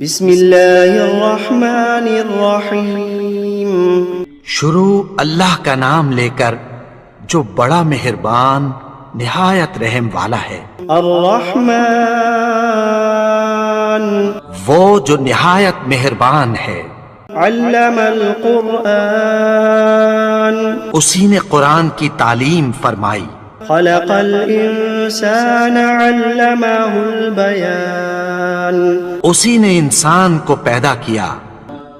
بسم اللہ الرحمن الرحیم۔ شروع اللہ کا نام لے کر جو بڑا مہربان نہایت رحم والا ہے۔ الرحمن وہ جو نہایت مہربان ہے۔ علم القرآن اسی نے قرآن کی تعلیم فرمائی۔ خلق الانسان علمہ البیان اسی نے انسان کو پیدا کیا،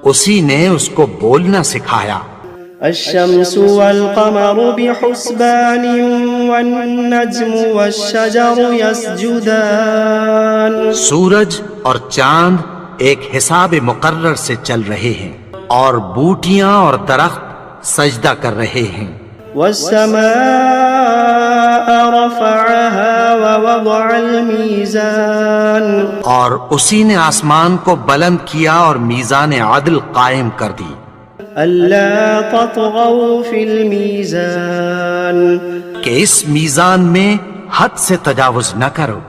اسی نے اس کو بولنا سکھایا۔ الشمس والقمر بحسبان والنجم والشجر يسجدان سورج اور چاند ایک حساب مقرر سے چل رہے ہیں، اور بوٹیاں اور درخت سجدہ کر رہے ہیں۔ والسماء رفعها ووضع الميزان اور اسی نے آسمان کو بلند کیا اور میزان عدل قائم کر دی۔ ألا تطغوا في الميزان کہ اس میزان میں حد سے تجاوز نہ کرو۔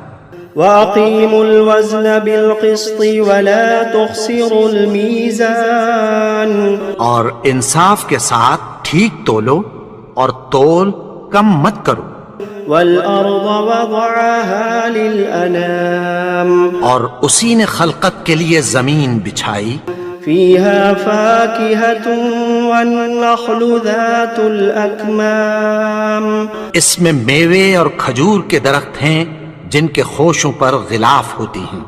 وأقيموا الوزن بالقسط ولا تخسروا الميزان اور انصاف کے ساتھ ٹھیک تولو اور تول کم مت کرو۔ والأرض وضعها للأنام اور اسی نے خلقت کے لیے زمین بچھائی، فيها فاكهة والنخل ذات الأكمام اس میں میوے اور کھجور کے درخت ہیں جن کے خوشوں پر غلاف ہوتی ہیں۔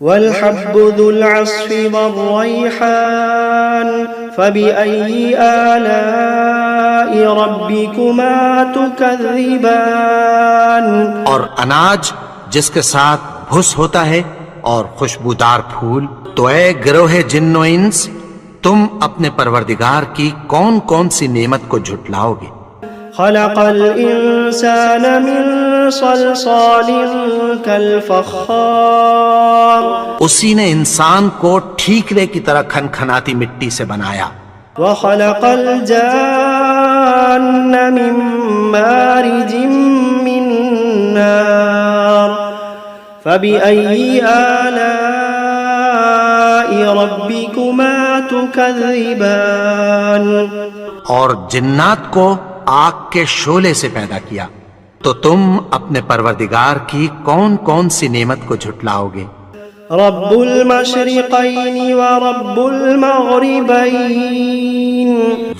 والحب ذو العصف والريحان فبأي آلاء ربكما تكذبان اور اناج جس کے ساتھ بھس ہوتا ہے اور خوشبودار پھول، تو اے گروہ جن و انس، تم اپنے پروردگار کی کون کون سی نعمت کو جھٹلاؤ گے؟ خلق الإنسان من صلصال كالفخار اسی نے انسان کو ٹھیکرے کی طرح کھنکھناتی مٹی سے بنایا۔ وخلق الجان من مارج من نار فبأي آلاء ربكما تكذبان اور جنات کو آگ کے شعلے سے پیدا کیا، تو تم اپنے پروردگار کی کون کون سی نعمت کو جھٹلاؤ گے؟ رب المشرقین ورب المغربین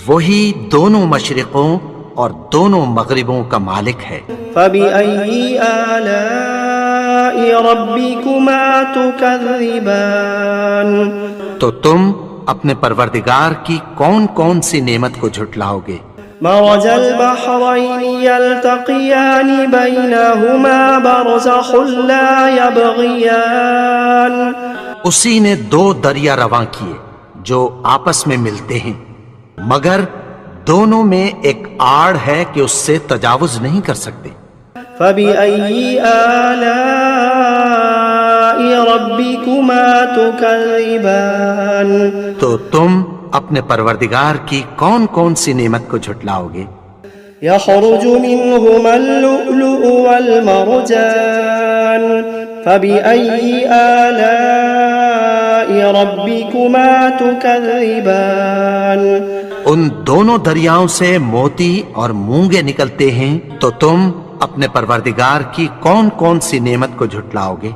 وہی دونوں مشرقوں اور دونوں مغربوں کا مالک ہے۔ فبأي آلاء ربكما تكذبان تو تم اپنے پروردگار کی کون کون سی نعمت کو جھٹلاؤ گے؟ مرج البحرين يلتقيان بينهما برزخ لا يبغيان اسی نے دو دریا رواں کیے جو آپس میں ملتے ہیں، مگر دونوں میں ایک آڑ ہے کہ اس سے تجاوز نہیں کر سکتے۔ فبأي آلاء ربكما تكذبان تو تم اپنے پروردگار کی کون کون سی نعمت کو جھٹلاؤ گے؟ يخرج منهما اللؤلؤ والمرجان فبأي آلاء ربكما تكذبان ان دونوں دریاؤں سے موتی اور مونگے نکلتے ہیں، تو تم اپنے پروردگار کی کون کون سی نعمت کو جھٹلاؤ گے؟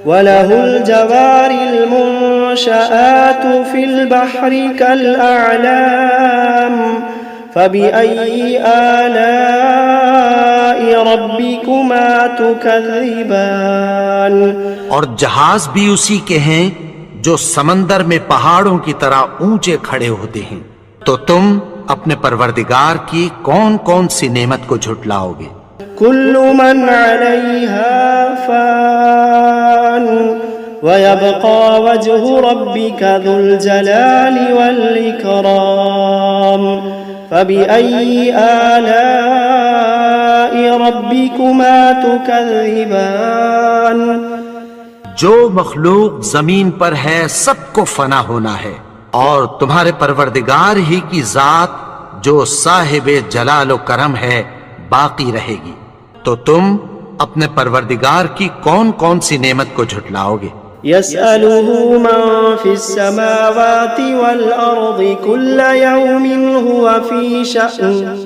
وَلَهُ الْجَوَارِ الْمُنشَآتُ فِي الْبَحْرِ كَالْأَعْلَامِ فَبِأَيِّ آلَاءِ رَبِّكُمَا تُكَذِّبَانِ اور جہاز بھی اسی کے ہیں جو سمندر میں پہاڑوں کی طرح اونچے کھڑے ہوتے ہیں، تو تم اپنے پروردگار کی کون کون سی نعمت کو جھٹلاؤ گے؟ كل من عليها فان ويبقى وجه ربك ذو الجلال والإكرام فبأي آلاء ربكما تكذبان جو مخلوق زمین پر ہے سب کو فنا ہونا ہے، اور تمہارے پروردگار ہی کی ذات جو صاحب جلال و کرم ہے باقی رہے گی، تو تم اپنے پروردگار کی کون کون سی نعمت کو جھٹلاؤ گے؟ يسأله من في السماوات والأرض كل يوم هو في شأن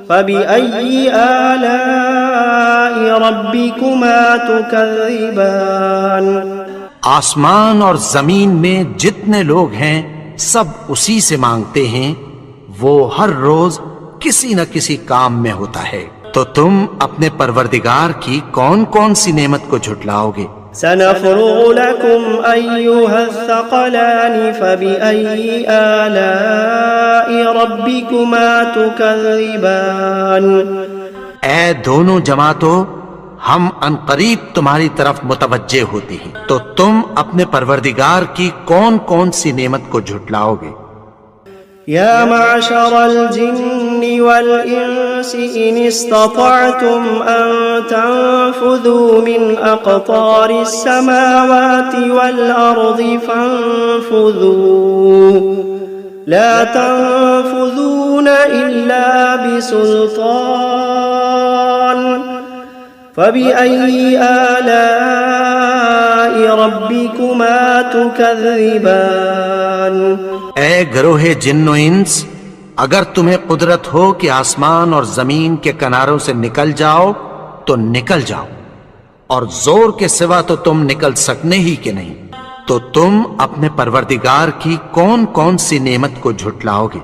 فبأي آلاء ربكما تكذبان آسمان اور زمین میں جتنے لوگ ہیں سب اسی سے مانگتے ہیں، وہ ہر روز کسی نہ کسی کام میں ہوتا ہے، تو تم اپنے پروردگار کی کون کون سی نعمت کو جھٹلاؤ گے؟ سنفرغ لكم أيها الثقلان فبأي آلاء ربكما تكذبان اے دونوں جماعتوں، ہم عنقریب تمہاری طرف متوجہ ہوتے ہیں، تو تم اپنے پروردگار کی کون کون سی نعمت کو جھٹلاؤ گے؟ يا معشر الجن والإنس إن استطعتم أن تنفذوا من أقطار السماوات والأرض فانفذوا لا تنفذون إلا بسلطان فبأي آلاء ربكما تكذبان اے گروہ جن و انس، اگر تمہیں قدرت ہو کہ آسمان اور زمین کے کناروں سے نکل جاؤ تو نکل جاؤ، اور زور کے سوا تو تم نکل سکنے ہی کہ نہیں، تو تم اپنے پروردگار کی کون کون سی نعمت کو جھٹلاؤ گے؟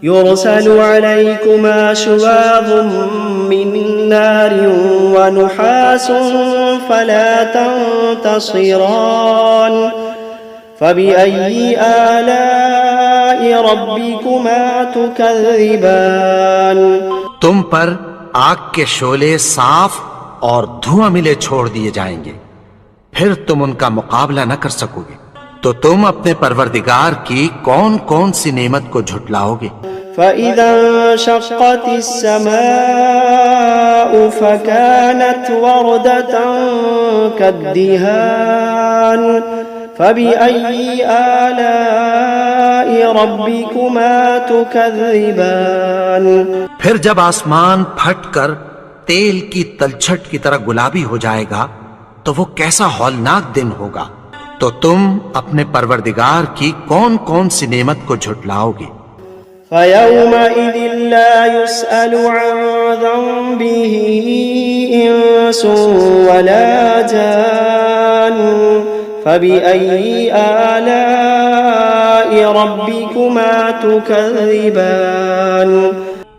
يرسل عليكما شواظ من نار ونحاس فلا تنتصران فبأي آلاء ربكما تكذبان تم پر آگ کے شعلے صاف اور دھواں ملے چھوڑ دیے جائیں گے، پھر تم ان کا مقابلہ نہ کر سکو گے، تو تم اپنے پروردگار کی کون کون سی نعمت کو جھٹلاؤ گے؟ فإذا انشقت السماء فكانت وردة كالدهان فبأي آلاء ربكما تكذبان پھر جب آسمان پھٹ کر تیل کی تلچھٹ کی طرح گلابی ہو جائے گا تو وہ کیسا ہولناک دن ہوگا، تو تم اپنے پروردگار کی کون کون سی نعمت کو جھٹلاؤ گے؟ فيومئذ لا يسأل عن ذنبه إنس ولا جان فبأي آلاء ربكما تكذبان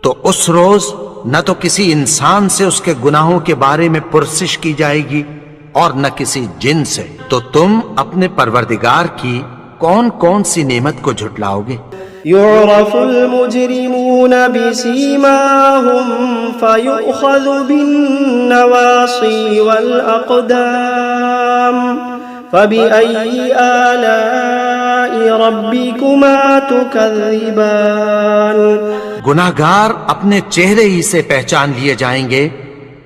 تو اس روز نہ تو کسی انسان سے اس کے گناہوں کے بارے میں پرسش کی جائے گی اور نہ کسی جن سے، تو تم اپنے پروردگار کی کون کون سی نعمت کو جھٹلاؤ گے؟ يعرف المجرمون بسيماهم فيؤخذ بالنواصي والأقدام فبأي آلاء ربكما تكذبان گناہگار اپنے چہرے ہی سے پہچان لیے جائیں گے،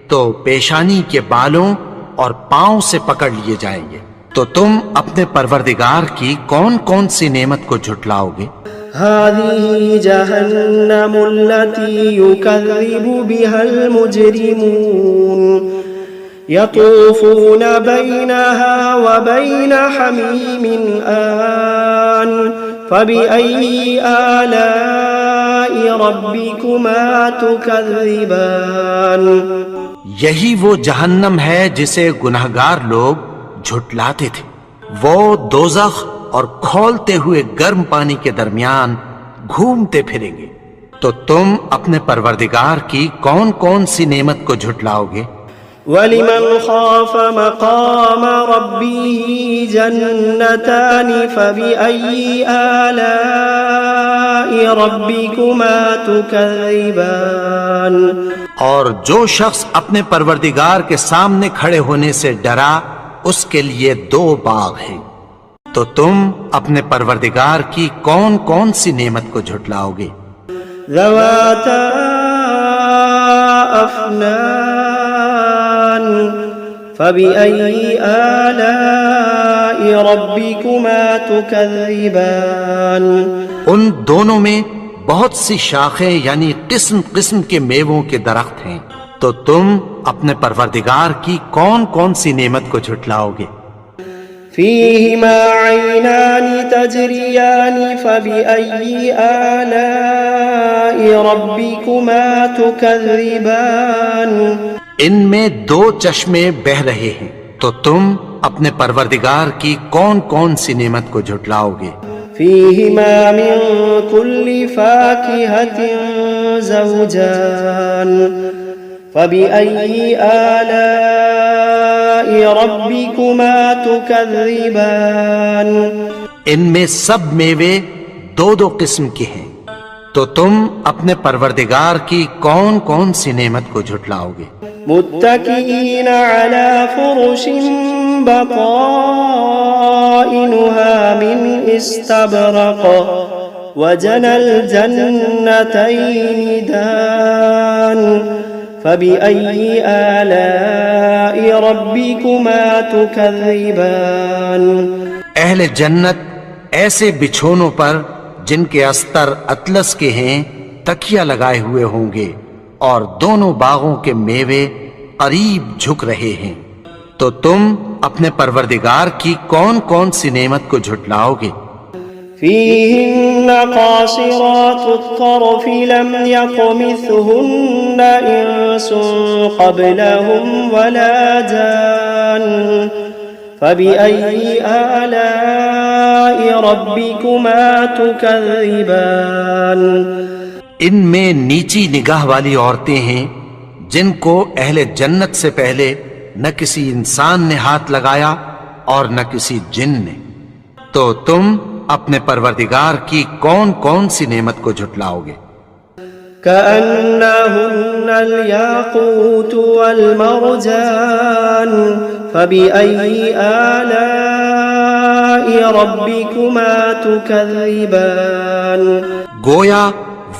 تو پیشانی کے بالوں اور پاؤں سے پکڑ لیے جائیں گے، تو تم اپنے پروردگار کی کون کون سی نعمت کو جھٹلاؤ گے؟ هذه جهنم التي يكذب بها المجرمون يطوفون بينها وبين حميم آن فبأي آلاء ربكما تكذبان یہی وہ جہنم ہے جسے گناہگار لوگ جھٹلاتے تھے، وہ دوزخ اور کھولتے ہوئے گرم پانی کے درمیان گھومتے پھریں گے، تو تم اپنے پروردگار کی کون کون سی نعمت کو جھٹلاؤ گے؟ وَلِمَنْ خَافَ مَقَامَ رَبِّهِ جَنَّتَانِ فَبِأَيِّ آلَاءِ رَبِّكُمَا تُكَذِّبَانِ اور جو شخص اپنے پروردگار کے سامنے کھڑے ہونے سے ڈرا، اس کے لیے دو باغ ہیں، تو تم اپنے پروردگار کی کون کون سی نعمت کو جھٹلاؤ گے؟ ذواتا افنان فبأي آلاء ربكما تكذبان ان دونوں میں بہت سی شاخیں یعنی قسم قسم کے میووں کے درخت ہیں، تو تم اپنے پروردگار کی کون کون سی نعمت کو جھٹلاؤ گے؟ فيهما عينان تجريان فبأي آلاء ربكما تكذبان ان میں دو چشمے بہ رہے ہیں، تو تم اپنے پروردگار کی کون کون سی نعمت کو جھٹلاؤ گے؟ فيهما من كل فاكهة زوجان فبأي آلاء ربكما تكذبان ان میں سب میوے دو دو قسم کے ہیں، تو تم اپنے پروردگار کی کون کون سی نعمت کو جھٹلاؤ گے؟ متكئين على فرش بطائنها من استبرق وجنى الجنتين دان فبأي آلاء ربكما تكذبان اہل جنت ایسے بچھونوں پر جن کے استر اطلس کے ہیں تکیہ لگائے ہوئے ہوں گے، اور دونوں باغوں کے میوے قریب جھک رہے ہیں، تو تم اپنے پروردگار کی کون کون سی نعمت کو جھٹلاؤ گے؟ فيهن قاصرات الطرف لم يطمثهن إنس قبلهم ولا جان فبأي آلاء ربكما تكذبان ان میں نیچی نگاہ والی عورتیں ہیں جن کو اہل جنت سے پہلے نہ کسی انسان نے ہاتھ لگایا اور نہ کسی جن نے، تو تم اپنے پروردگار کی کون کون سی نعمت کو جھٹلاؤ گے؟ كأنهن الياقوت والمرجان فبأي آلاء ربكما تكذبان گویا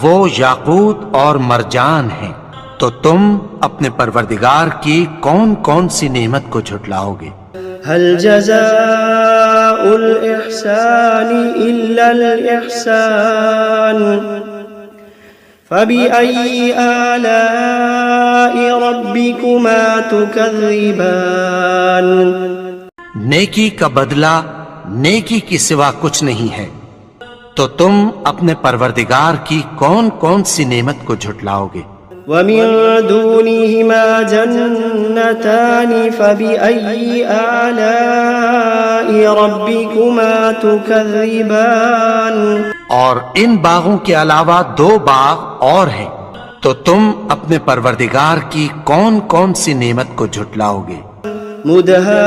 وہ یاقوت اور مرجان ہیں، تو تم اپنے پروردگار کی کون کون سی نعمت کو جھٹلاؤ گے؟ هل جزاء الإحسان إلا الإحسان فبأي آلاء ربكما تكذبان نیکی کا بدلہ نیکی کی سوا کچھ نہیں ہے، تو تم اپنے پروردگار کی کون کون سی نعمت کو جھٹلاؤ گے؟ ومن دونهما جنتان فبأي آلاء ربكما تكذبان اور ان باغوں کے علاوہ دو باغ اور ہیں، تو تم اپنے پروردگار کی کون کون سی نعمت کو جھٹلاؤ گے؟ مدهامتان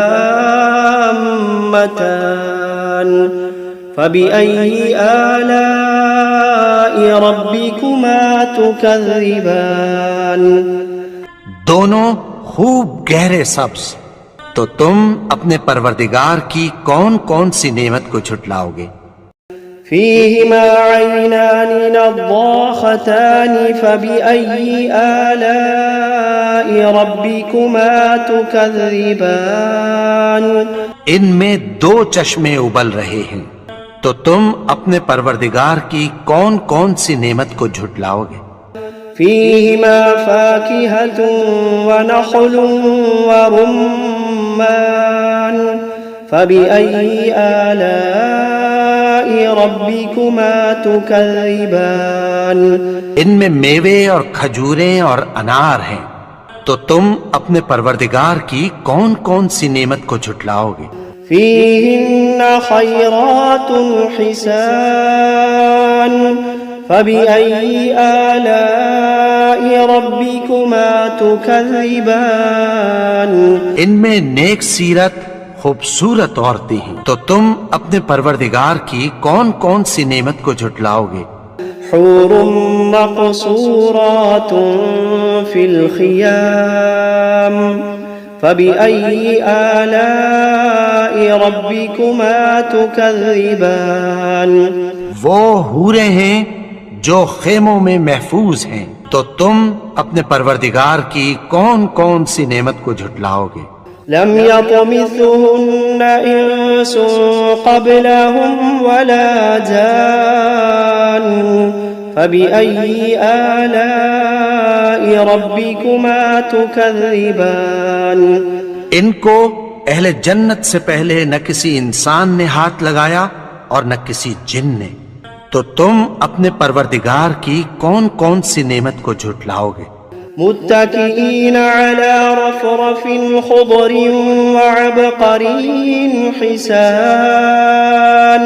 فبأي آلاء ربكما تكذبان دونوں خوب گہرے سبز، تو تم اپنے پروردگار کی کون کون سی نعمت کو جھٹلاؤ گے؟ فيهما عينان نضاختان فبأي آلاء ربكما تكذبان ان میں دو چشمے ابل رہے ہیں، تو تم اپنے پروردگار کی کون کون سی نعمت کو جھٹلاؤ گے؟ فيهما فاكهة ونخل ورمان فبأي آلاء ربكما تكذبان ان میں میوے اور کھجوریں اور انار ہیں، تو تم اپنے پروردگار کی کون کون سی نعمت کو جھٹلاؤ گے؟ فيهن خيرات حسان فبأي آلاء ربكما تكذبان ان میں نیک سیرت خوبصورت عورتیں ہیں، تو تم اپنے پروردگار کی کون کون سی نعمت کو جھٹلاؤ گے؟ حور مقصورات في الخيام فبأي آلاء ربكما تكذبان وہ حوریں ہیں جو خیموں میں محفوظ ہیں، تو تم اپنے پروردگار کی کون کون سی نعمت کو جھٹلاؤ گے؟ لم يطمثهن إنس قبلهم ولا جان فبأي آلاء ربكما تكذبان ان کو اہل جنت سے پہلے نہ کسی انسان نے ہاتھ لگایا اور نہ کسی جن نے، تو تم اپنے پروردگار کی کون کون سی نعمت کو جھٹلاؤ گے؟ متكئين على رفرف خضر وعبقري حسان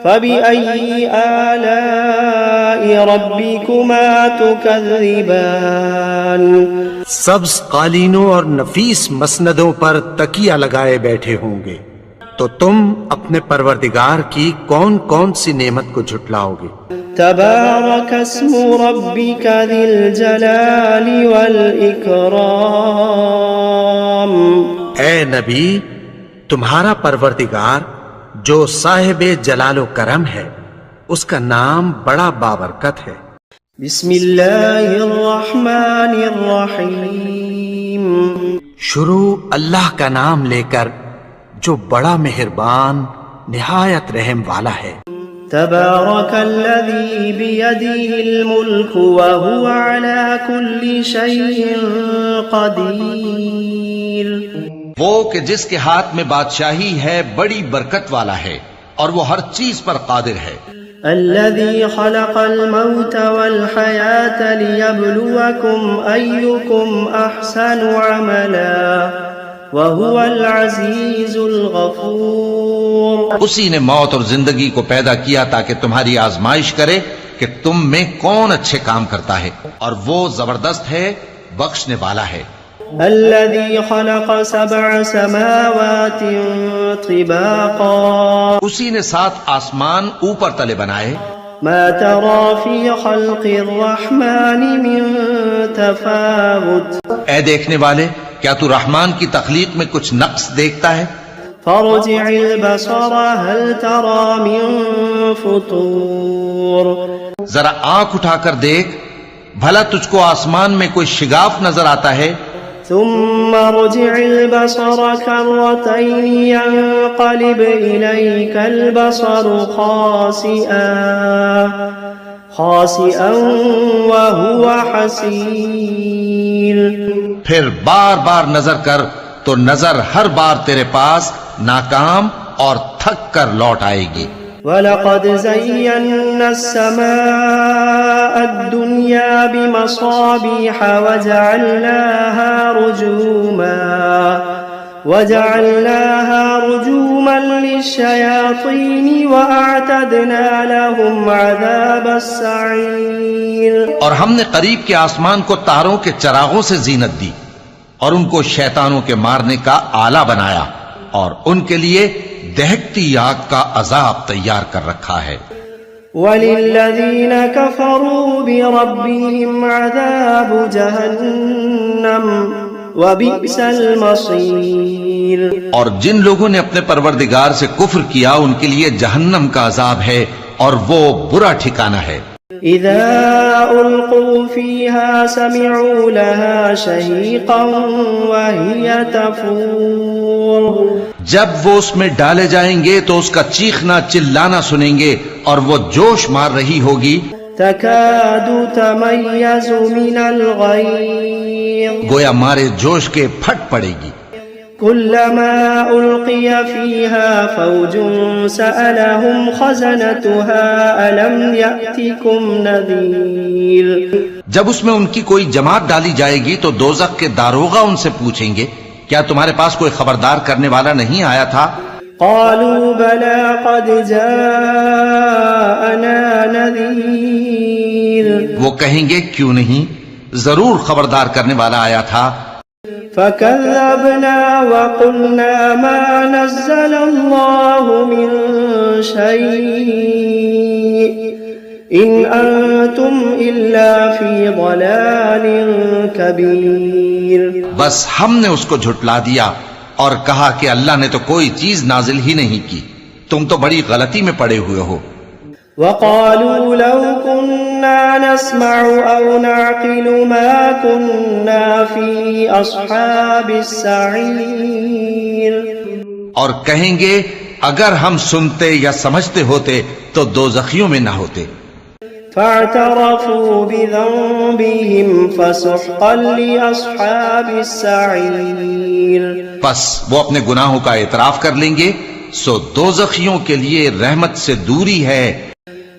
فبأي آلاء ربكما تكذبان سبز قالینوں اور نفیس مسندوں پر تکیہ لگائے بیٹھے ہوں گے، تو تم اپنے پروردگار کی کون کون سی نعمت کو جھٹلاؤ گے؟ تبارك اسم ربك ذي الجلال والإكرام اے نبی، تمہارا پروردگار جو صاحب جلال و کرم ہے، اس کا نام بڑا بابرکت ہے۔ بسم اللہ الرحمن الرحیم شروع اللہ کا نام لے کر جو بڑا مہربان نہایت رحم والا ہے۔ تبارك الذي بيده الملك وهو على كل شيء قدير وہ کہ جس کے ہاتھ میں بادشاہی ہے بڑی برکت والا ہے اور وہ ہر چیز پر قادر ہے۔ الذي خلق الموت والحياة ليبلوكم أيكم أحسن عملا وهو العزيز الغفور اسی نے موت اور زندگی کو پیدا کیا تاکہ تمہاری آزمائش کرے کہ تم میں کون اچھے کام کرتا ہے، اور وہ زبردست ہے، بخشنے والا ہے۔ الذي خلق 7 سماوات طباقا اسی نے 7 آسمان اوپر تلے بنائے۔ ما ترى في خلق الرحمن من تفاوت اے دیکھنے والے، کیا تو رحمان کی تخلیق میں کچھ نقص دیکھتا ہے؟ فارجع البصر هل ترى من فطور ذرا آنکھ اٹھا کر دیکھ، بھلا تجھ کو آسمان میں کوئی شگاف نظر آتا ہے؟ ثم ارجع البصر كرتين ينقلب إليك البصر خاسئا وهو حسير پھر بار بار نظر کر تو نظر ہر بار تیرے پاس ناکام اور تھک کر لوٹ آئے گی۔ وَلَقَدْ زَيَّنَّا السَّمَاءَ الدُّنْيَا بِمَصَابِيحَ وَجَعَلْنَاهَا رُجُومًا لِلشَّيَاطِينِ وَأَعْتَدْنَا لَهُمْ عَذَابَ السَّعِيرِ اور ہم نے قریب کے آسمان کو تاروں کے چراغوں سے زینت دی اور ان کو شیطانوں کے مارنے کا آلہ بنایا، اور ان کے لیے دہکتی آگ کا عذاب تیار کر رکھا ہے۔ وَلِلَّذِينَ كَفَرُوا بِرَبِّهِمْ عَذَابُ جَهَنَّمَ وَبِئْسَ الْمَصِيرُ اور جن لوگوں نے اپنے پروردگار سے کفر کیا ان کے لیے جہنم کا عذاب ہے اور وہ برا ٹھکانہ ہے۔ إِذَا أُلْقُوا فِيهَا سَمِعُوا لَهَا شَهِيقًا وَهِيَ تَفُورُ جب وہ اس میں ڈالے جائیں گے تو اس کا چیخنا چلانا سنیں گے اور وہ جوش مار رہی ہوگی۔ تَكَادُ تَمَيَّزُ مِنَ الْغَيْظِ گویا مارے جوش کے پھٹ پڑے گی۔ كُلَّمَا أُلْقِيَ فِيهَا فَوْجٌ سَأَلَهُمْ خَزَنَتُهَا أَلَمْ يَأْتِكُمْ نَذِيرٌ جب اس میں ان کی کوئی جماعت ڈالی جائے گی تو دوزخ کے داروغہ ان سے پوچھیں گے، کیا تمہارے پاس کوئی خبردار کرنے والا نہیں آیا تھا؟ قالوا بلى قد جاءنا نذير وہ کہیں گے کیوں نہیں، ضرور خبردار کرنے والا آیا تھا۔ فكذبنا وقلنا ما نزل الله من شيء إن أنتم إلا في ضلال كبير بس ہم نے اس کو جھٹلا دیا اور کہا کہ اللہ نے تو کوئی چیز نازل ہی نہیں کی، تم تو بڑی غلطی میں پڑے ہوئے ہو۔ وقالوا لو كنا نسمع أو نعقل ما كنا في أصحاب السعير اور کہیں گے اگر ہم سنتے یا سمجھتے ہوتے تو دوزخیوں میں نہ ہوتے۔ فاعترفوا بذنبهم فسحقا لأصحاب السعير. پس وہ اپنے گناہوں کا اعتراف کر لیں گے، سو دوزخیوں کے لیے رحمت سے دوری ہے.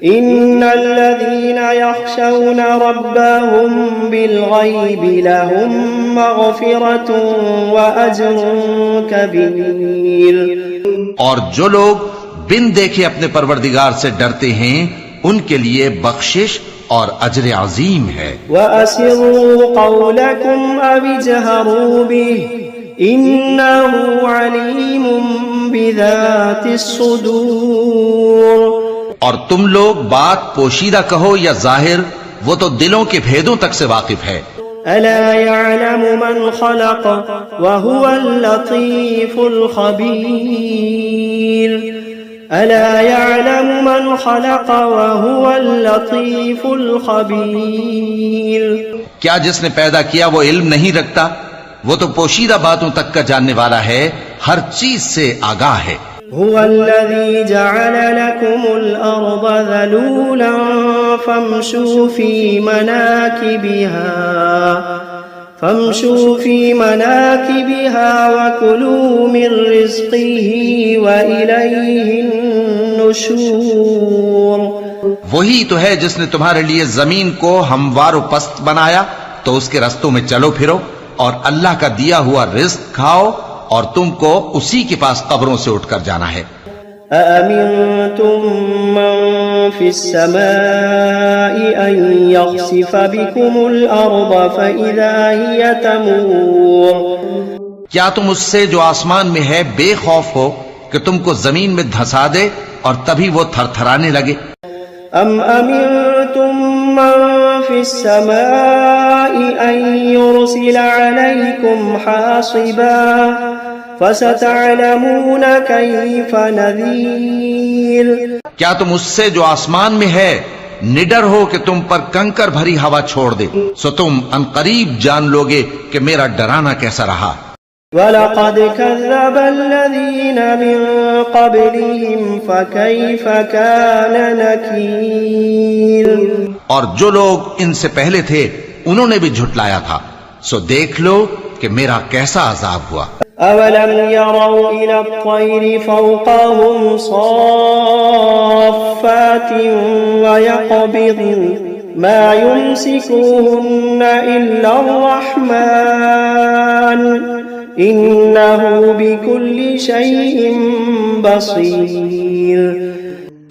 إن الذين يخشون ربهم بالغيب لهم مغفرة وأجر كبير. اور جو لوگ بن دیکھے اپنے پروردگار سے ڈرتے ہیں ان کے لیے بخشش اور اجر عظیم ہے. وأسروا قولكم أو اجهروا به إنه عليم بذات الصدور. اور تم لوگ بات پوشیدہ کہو یا ظاہر، وہ تو دلوں کے بھیدوں تک سے واقف ہے. ألا يعلم من خلق وهو اللطيف الخبير. ألا يعلم من خلق وهو اللطيف الخبير. کیا جس نے پیدا کیا وہ علم نہیں رکھتا؟ وہ تو پوشیدہ باتوں تک کا جاننے والا ہے، ہر چیز سے آگاہ ہے. هو الذي جعل لكم الأرض ذلولا فامشوا في مناكبها وكلوا من رزقه وإليه النشور. وہی تو ہے جس نے تمہارے لیے زمین کو ہموار و پست بنایا، تو اس کے رستوں میں چلو پھرو اور اللہ کا دیا ہوا رزق کھاؤ، اور تم کو اسی کے پاس قبروں سے اٹھ کر جانا ہے. أأمنتم من في السماء أن يخسف بكم الأرض فإذا هي تمور. کیا تم اس سے جو آسمان میں ہے بے خوف ہو کہ تم کو زمین میں دھسا دے اور تبھی وہ تھر تھرانے لگے؟ أم أمنتم من في السماء أن يرسل عليكم حاصبا فستعلمون كيف نذير. کیا تم اس سے جو آسمان میں ہے نڈر ہو کہ تم پر کنکر بھری ہوا چھوڑ دے، سو تم عنقریب جان لوگے کہ میرا ڈرانا کیسا رہا. وَلَقَدْ كَذَّبَ الَّذِينَ مِن قَبْلِهِمْ فَكَيْفَ كَانَ نَكِيرٌ. اور جو لوگ ان سے پہلے تھے انہوں نے بھی جھٹلایا تھا، سو دیکھ لو کہ میرا کیسا عذاب ہوا. أَوَلَمْ يَرَوْا إِلَى الطَّيْرِ فَوْقَهُمْ صَافَّاتٍ وَيَقْبِضْنَ مَا يُمْسِكُهُنَّ إِلَّا الرَّحْمَنُ إِنَّهُ بِكُلِّ شَيْءٍ بَصِيرٌ.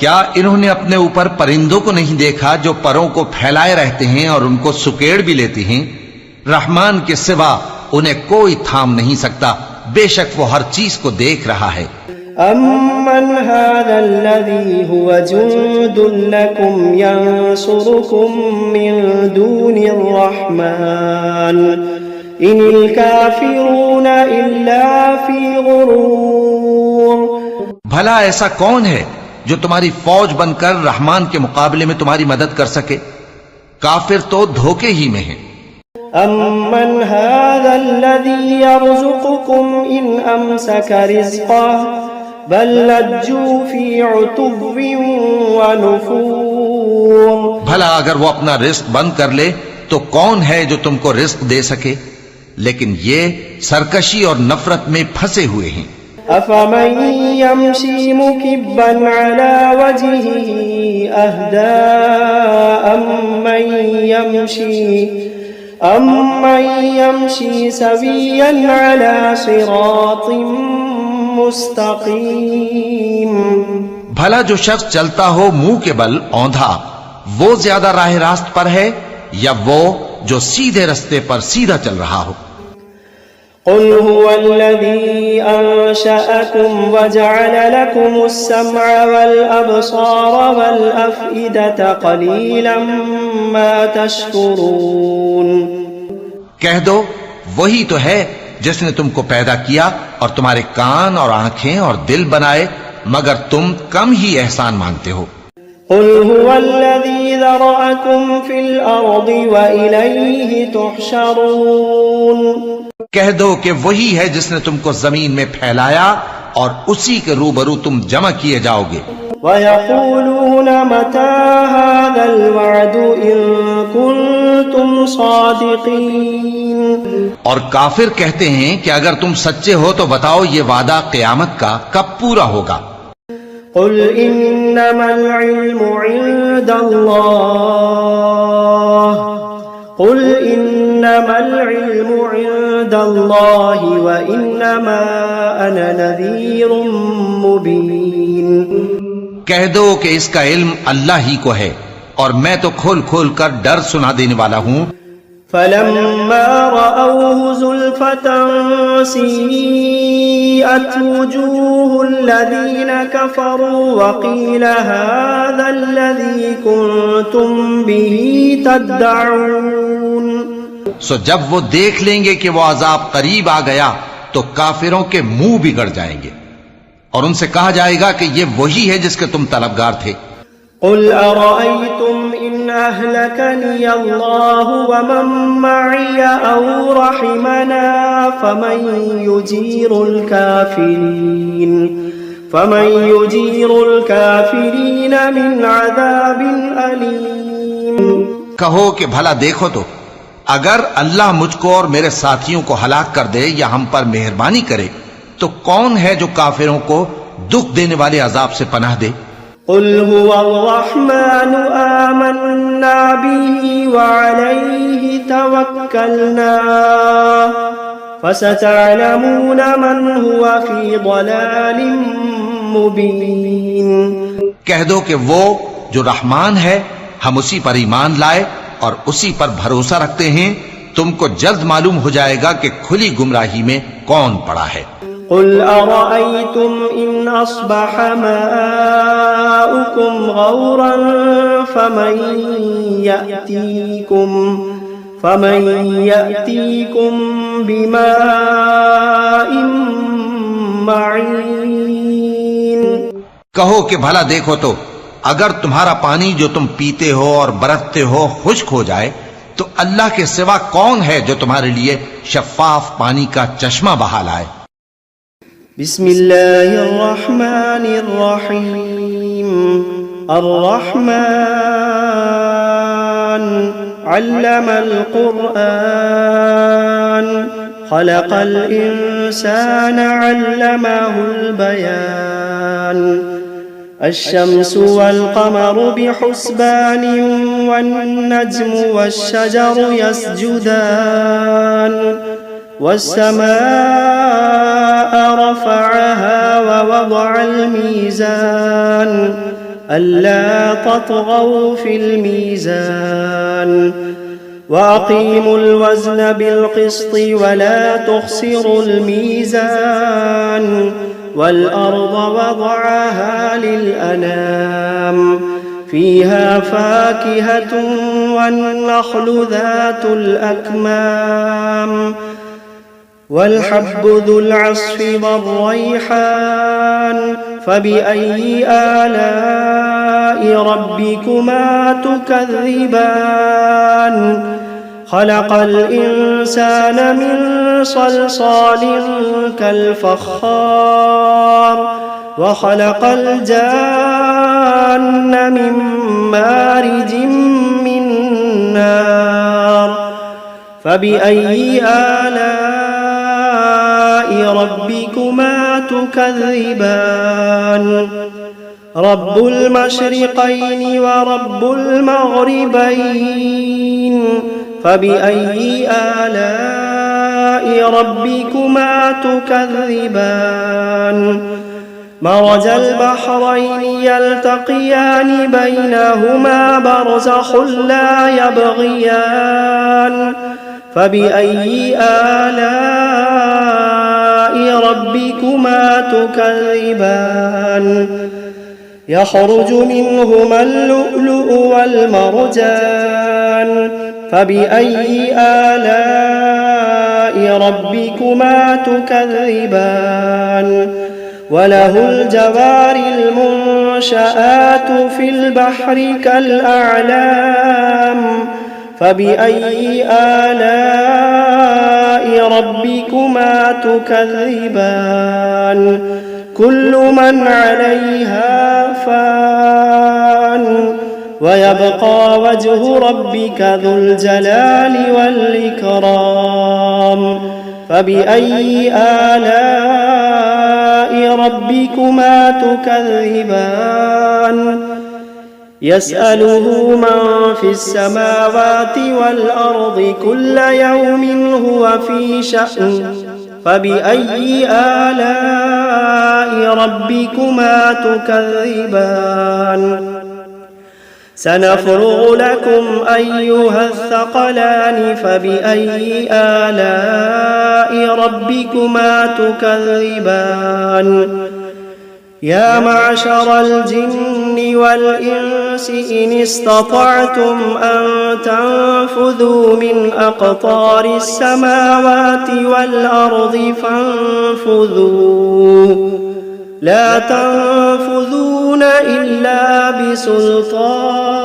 کیا انہوں نے اپنے اوپر پرندوں کو نہیں دیکھا جو پروں کو پھیلائے رہتے ہیں اور ان کو سکیڑ بھی لیتے ہیں؟ رحمان کے سوا انہیں کوئی تھام نہیں سکتا، بے شک وہ ہر چیز کو دیکھ رہا ہے. أَمَّنْ هَذَا الَّذِي هُوَ جُندٌ لَكُمْ يَنصُرُكُمْ مِنْ دُونِ الرَّحْمَنِ إِنِ الْكَافِرُونَ إِلَّا فِي غُرُورٍ. بھلا ایسا کون ہے جو تمہاری فوج بن کر رحمان کے مقابلے میں تمہاری مدد کر سکے؟ کافر تو دھوکے ہی میں ہیں. أَمَّنْ هَذَا الَّذِي يَرْزُقُكُمْ إِنْ أَمْسَكَ رِزْقَهُ بَلْ لَجُّوا فِي عُتُوٍّ وَنُفُورٍ. بھلا اگر وہ اپنا رزق بند کر لے تو کون ہے جو تم کو رزق دے سکے؟ لیکن یہ سرکشی اور نفرت میں پھنسے ہوئے ہیں. أَفَمَن يَمْشِي مُكِبًّا عَلَى وَجْهِهِ أَهْدَىٰ أَمَّن يَمْشِي سَوِيًّا عَلَى صِرَاطٍ مُسْتَقِيمٍ. بھلا جو شخص چلتا ہو منہ کے بل اوندھا، وہ زیادہ راہ راست پر ہے یا وہ جو سیدھے رستے پر سیدھا چل رہا ہو؟ قل هو الذي أنشأكم وجعل لكم السمع والأبصار والأفئدة قليلا ما تشكرون. کہہ دو وہی تو ہے جس نے تم کو پیدا کیا اور تمہارے کان اور آنکھیں اور دل بنائے، مگر تم کم ہی احسان مانگتے ہو. قل هو الذي ذرأكم في الأرض وإليه تحشرون. کہہ دو کہ وہی ہے جس نے تم کو زمین میں پھیلایا اور اسی کے روبرو تم جمع کیے جاؤ گے. ويقولون متى هذا الوعد إن كنتم صادقين اور کافر کہتے ہیں کہ اگر تم سچے ہو تو بتاؤ یہ وعدہ قیامت کا کب پورا ہوگا؟ قل إنما العلم عند الله قل إنما العلم عند الله وإنما أنا نذير مبين کہہ دو کہ اس کا علم اللہ ہی کو ہے اور میں تو کھول کھول کر ڈر سنا دینے والا ہوں۔ فلما رأوه زلفة سيئت وجوه الذين كفروا وقيل هذا الذي كنتم به تدعون سو جب وہ دیکھ لیں گے کہ وہ عذاب قریب آ گیا تو کافروں کے منہ بگڑ جائیں گے اور ان سے کہا جائے گا کہ یہ وہی ہے جس کے تم طلبگار تھے۔ قل أرأيتم إن أهلكني الله ومن معي أو رحمنا فمن يجير الكافرين من عذاب أليم کہو کہ بھلا دیکھو تو اگر اللہ مجھ کو اور میرے ساتھیوں کو ہلاک کر دے یا ہم پر مہربانی کرے تو کون ہے جو کافروں کو دکھ دینے والے عذاب سے پناہ دے؟ قل هو الرحمن آمنا به وعليه توكلنا فستعلمون من هو في ضلال مبين کہہ دو کہ وہ جو رحمان ہے ہم اسی پر ایمان لائے اور اسی پر بھروسہ رکھتے ہیں، تم کو جلد معلوم ہو جائے گا کہ کھلی گمراہی میں کون پڑا ہے۔ قل أرأيتم إن أصبح ماؤكم غورا فمن يأتيكم بماء معين کہو کہ بھلا دیکھو تو اگر تمہارا پانی جو تم پیتے ہو اور برتتے ہو خشک ہو جائے تو اللہ کے سوا کون ہے جو تمہارے لیے شفاف پانی کا چشمہ بہا لائے؟ بسم اللہ الرحمن الرحیم الرحمن علم القرآن خلق الإنسان علمه البيان الشمس والقمر بحسبان والنجم والشجر يسجدان والسماء رفعها ووضع الميزان ألا تطغوا في الميزان وأقيموا الوزن بالقسط ولا تخسروا الميزان والأرض وضعها للأنام فيها فاكهة والنخل ذات الأكمام والحب ذو العصف والريحان فبأي آلاء ربكما تكذبان خلق الإنسان من صلصال كالفخار وخلق الجان من مارج من نار فبأي آلاء ربكما تكذبان رب المشرقين ورب المغربين فبأي آلاء ربكما تكذبان مرج البحرين يلتقيان بينهما برزخ لا يبغيان فبأي آلاء ربكما تكذبان يخرج منهما اللؤلؤ والمرجان فبأي آلاء ربكما تكذبان وله الجوار المنشآت في البحر كالأعلام فبأي آلاء ربكما تكذبان كل من عليها فان ويبقى وجه ربك ذو الجلال والإكرام فبأي آلاء ربكما تكذبان يسأله من في السماوات والأرض كل يوم هو في شأن فبأي آلاء ربكما تكذبان سنفرغ لكم أيها الثقلان فبأي آلاء ربكما تكذبان يا معشر الجن والإنس إن استطعتم أن تنفذوا من أقطار السماوات والأرض فانفذوا لا تنفذون إلا بسلطان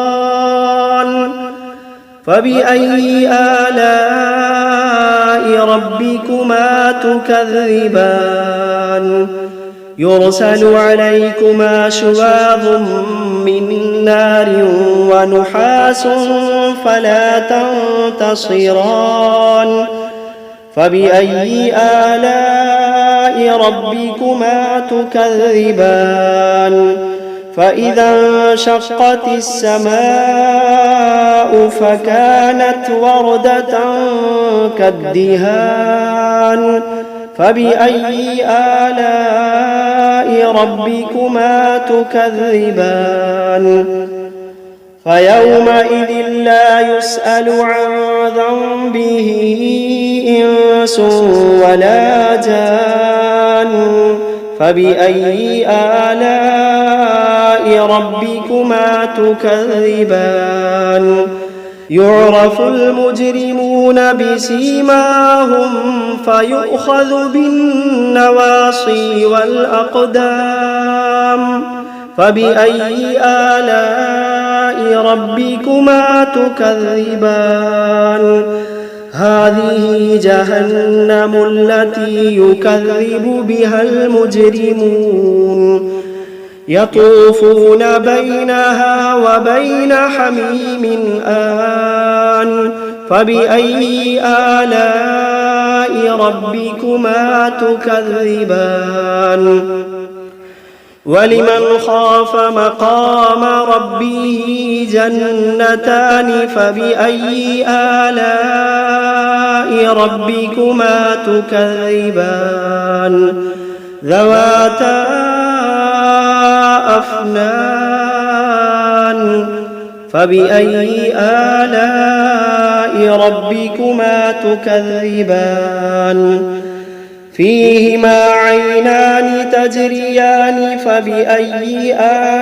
فبأي آلاء ربكما تكذبان يرسل عليكما شواظ من نار ونحاس فلا تنتصران فبأي آلاء ربكما تكذبان فإذا انشقت السماء فكانت وردة كالدهان فبأي آلاء ربكما تكذبان فيومئذ لا يسأل عن ذنبه إنس ولا جان فبأي آلاء ربكما تكذبان يعرف المجرمون بسيماهم فيؤخذ بالنواصي والأقدام فبأي آلاء ربكما تكذبان هذه جهنم التي يكذب بها المجرمون يطوفون بينها وبين حميم آن فبأي آلاء ربكما تكذبان ولمن خاف مقام ربه جنتان فبأي آلاء ربكما تكذبان ذواتا أفنان فبأي آلاء ربكما تكذبان فيهما عينان تجريان فبأي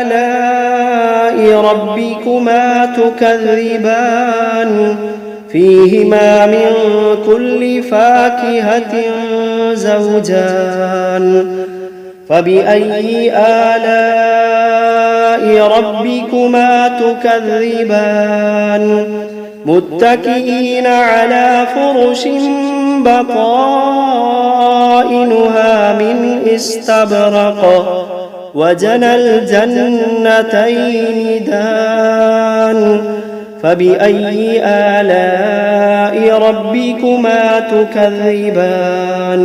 آلاء ربكما تكذبان فيهما من كل فاكهة زوجان فبأي آلاء ربكما تكذبان متكئين على فرش بطائنها من استبرق وجنى الجنتين دان فبأي آلاء ربكما تكذبان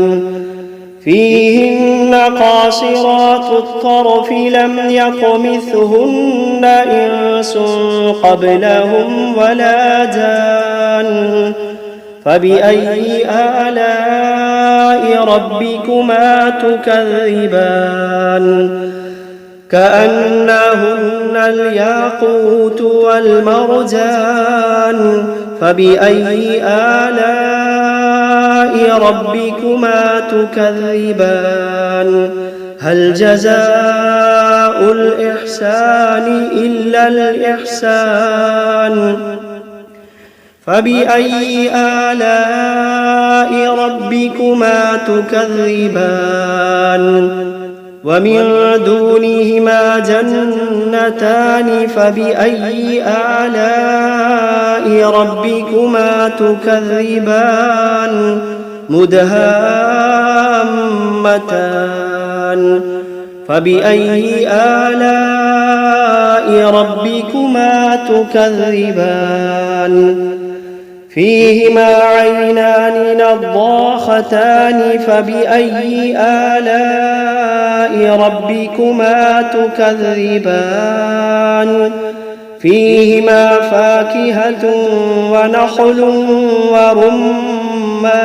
فيهن قاصرات الطرف لم يطمثهن إنس قبلهم ولا جان فبأي آلاء ربكما تكذبان كأنهن الياقوت والمرجان فبأي آلاء ربكما تكذبان هل جزاء الإحسان إلا الإحسان فبأي آلاء ربكما تكذبان ومن دونهما جنتان فبأي آلاء ربكما تكذبان مدهامتان فبأي آلاء ربكما تكذبان فيهما عينان نضاختان فبأي آلاء ربكما تكذبان فيهما فاكهة ونخل ورمان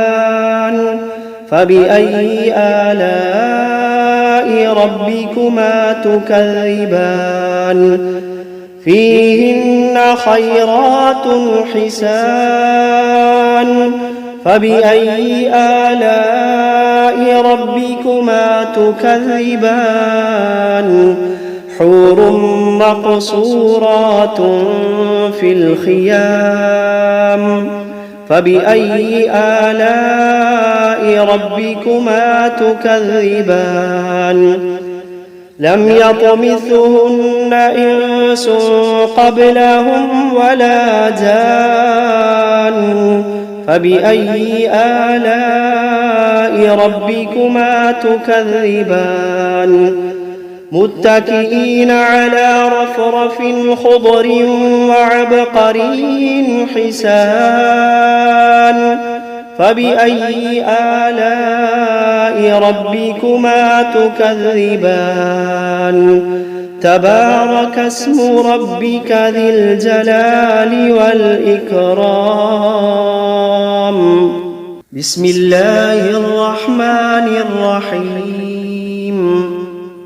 فبأي آلاء ربكما تكذبان فيهن خيرات حسان فبأي آلاء ربكما تكذبان حور مقصورات في الخيام فبأي آلاء ربكما تكذبان لم يطمثهن إنس قبلهم ولا جان فبأي آلاء ربكما تكذبان متكئين على رفرف خضر وعبقري حسان فبأي آلاء ربكما تكذبان تبارك اسم ربك ذي الجلال والإكرام بسم الله الرحمن الرحيم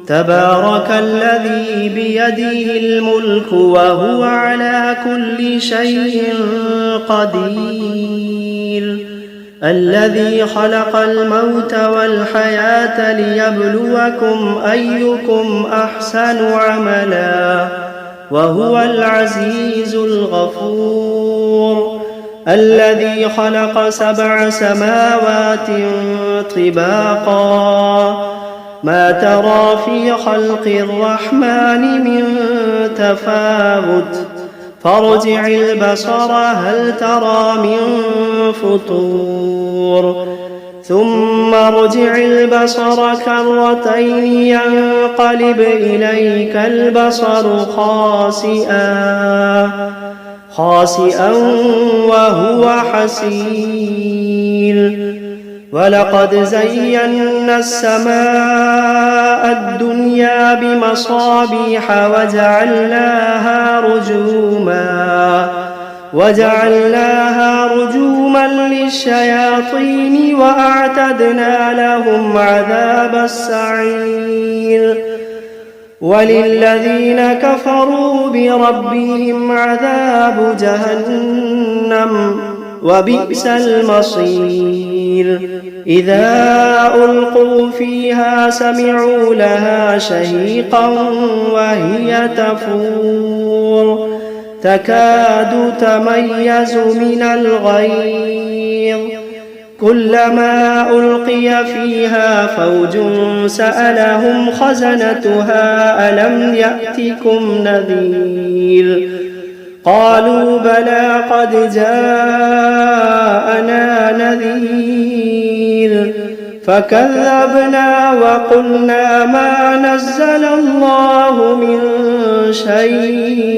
تبارك الذي بيده الملك وهو على كل شيء قدير الذي خلق الموت والحياة ليبلوكم أيكم أحسن عملا وهو العزيز الغفور الذي خلق 7 سماوات طباقا ما ترى في خلق الرحمن من تفاوت فارجع البصر هل ترى من فطور ثم ارجع البصر كرتين ينقلب إليك البصر خاسئا وهو حسير ولقد زينا السماء الدنيا بمصابيح وجعلناها رجوما للشياطين وأعتدنا لهم عذاب السعير وللذين كفروا بربهم عذاب جهنم وبئس المصير إذا ألقوا فيها سمعوا لها شهيقا وهي تفور تكاد تميز من الغيظ كلما ألقي فيها فوج سألهم خزنتها ألم يأتكم نذير قالوا بلى قد جاءنا نذير فكذبنا وقلنا ما نزل الله من شيء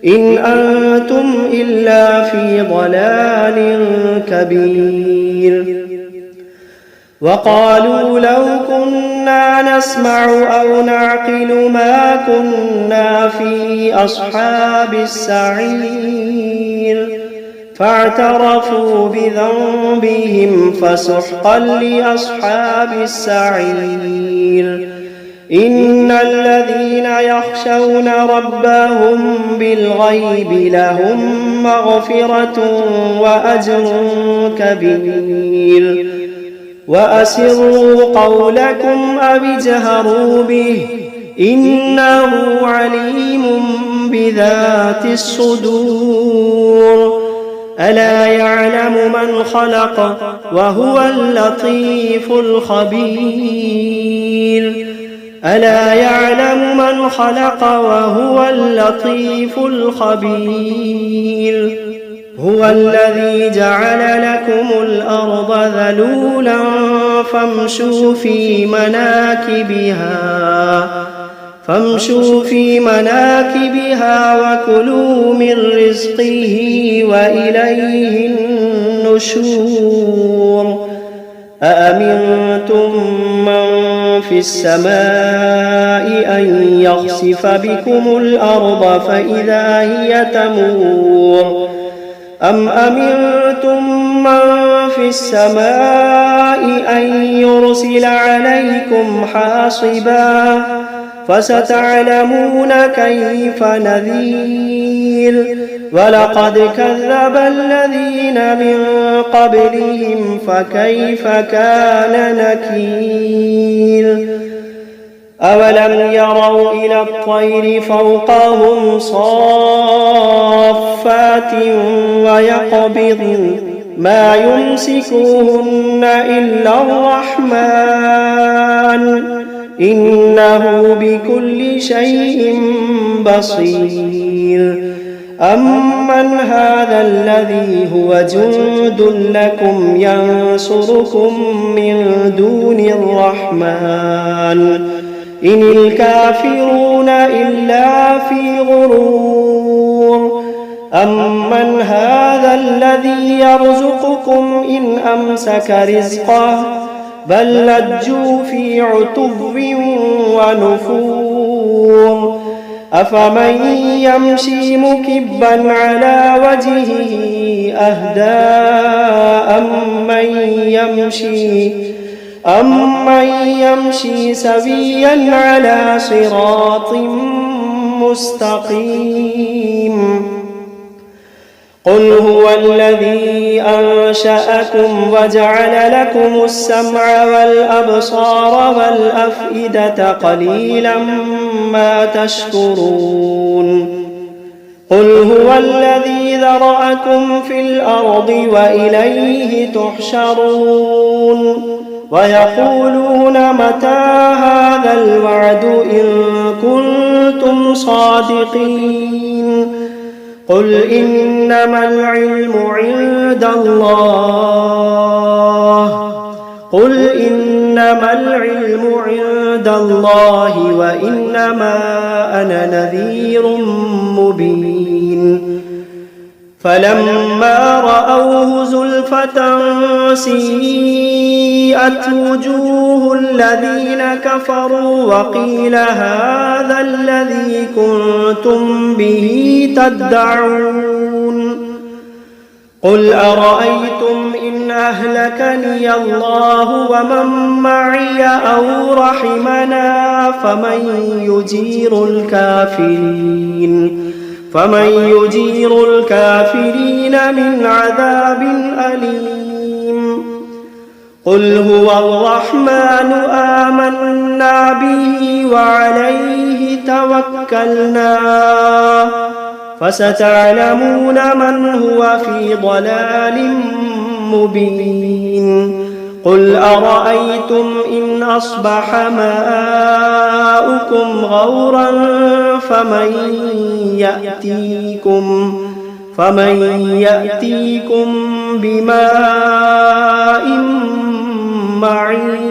إن أنتم إلا في ضلال كبير وقالوا لو كنا نسمع أو نعقل ما كنا في أصحاب السعير فاعترفوا بذنبهم فسحقا لأصحاب السعير إن الذين يخشون ربهم بالغيب لهم مغفرة وأجر كبير وأسروا قولكم أو اجهروا به إنه عليم بذات الصدور ألا يعلم من خلق وهو اللطيف الخبير ألا يعلم من خلق وهو اللطيف الخبير هو الذي جعل لكم الأرض ذلولا فامشوا في مناكبها وكلوا من رزقه وإليه النشور أأمنتم من في السماء أن يخسف بكم الأرض فإذا هي تمور أم أمنتم من في السماء أن يرسل عليكم حاصبا فستعلمون كيف نذير ولقد كذب الذين من قبلهم فكيف كان نكير أولم يروا إلى الطير فوقهم صافات ويقبضن ما يمسكوهن إلا الرحمن إنه بكل شيء بصير أمن هذا الذي هو جند لكم ينصركم من دون الرحمن إن الكافرون إلا في غرور أمن هذا الذي يرزقكم إن أمسك رزقه بل لجوا في عتو ونفور أفمن يمشي مكبا على وجهه أهدى أمن يمشي سويا على صراط مستقيم قل هو الذي أنشأكم وجعل لكم السمع والأبصار والأفئدة قليلا ما تشكرون قل هو الذي ذرأكم في الأرض وإليه تحشرون ويقولون متى هذا الوعد إن كنتم صادقين قل إنما العلم عند الله وإنما أنا نذير مبين فلما رأوه زلفة سيئت وجوه الذين كفروا وقيل هذا الذي كنتم به تدعون قل أرأيتم إن أهلكني الله ومن معي أو رحمنا فمن يجير الكافرين من عذاب أليم قل هو الرحمن آمنا به وعليه توكلنا فستعلمون من هو في ضلال مبين قل أرأيتم إن أصبح ماؤكم غورا فمن يأتيكم بماء معين